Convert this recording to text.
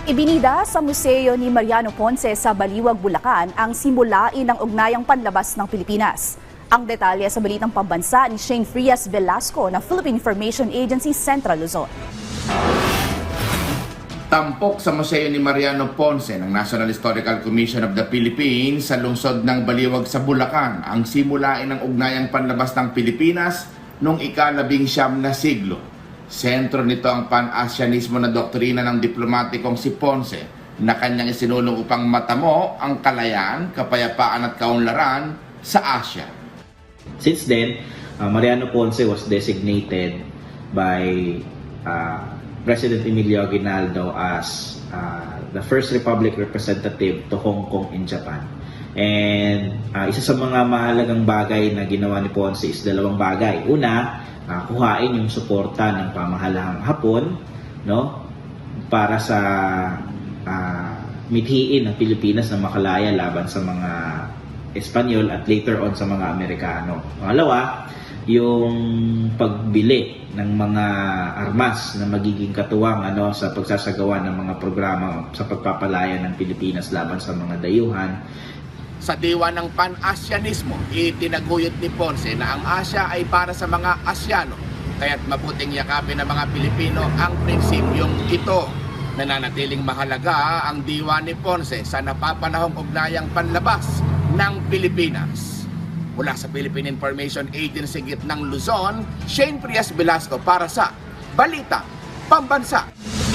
Ibinida sa museo ni Mariano Ponce sa Baliwag, Bulacan ang simulain ng ugnayang panlabas ng Pilipinas. Ang detalye sa balitang pambansa ni Shane Frias Velasco ng Philippine Information Agency Central Luzon. Tampok sa museo ni Mariano Ponce ng National Historical Commission of the Philippines sa lungsod ng Baliwag sa Bulacan ang simulain ng ugnayang panlabas ng Pilipinas noong ika-19 na siglo. Sentro nito ang pan-Asianismo na doktrina ng diplomatikong si Ponce na kanyang isinulong upang matamo ang kalayaan, kapayapaan at kaunlaran sa Asia. Since then, Mariano Ponce was designated by President Emilio Aguinaldo as the first Republic representative to Hong Kong in Japan. And isa sa mga mahalagang bagay na ginawa ni Ponce is dalawang bagay. Una, kuhain yung suporta ng pamahalaang Hapon, no, para sa mithiin ng Pilipinas na makalaya laban sa mga Espanyol at later on sa mga Amerikano. Pangalawa, yung pagbili ng mga armas na magiging katuwang sa pagsasagawa ng mga programa sa pagpapalaya ng Pilipinas laban sa mga dayuhan. Sa diwa ng pan-Asianismo, itinaguyod ni Ponce na ang Asya ay para sa mga Asyano, kaya't mabuting yakapin ng mga Pilipino ang prinsipyong ito. Nananatiling mahalaga ang diwa ni Ponce sa napapanahong ugnayang panlabas ng Pilipinas. Mula sa Philippine Information Agency Gitnang Luzon, Shane Frias Velasco para sa Balita Pambansa.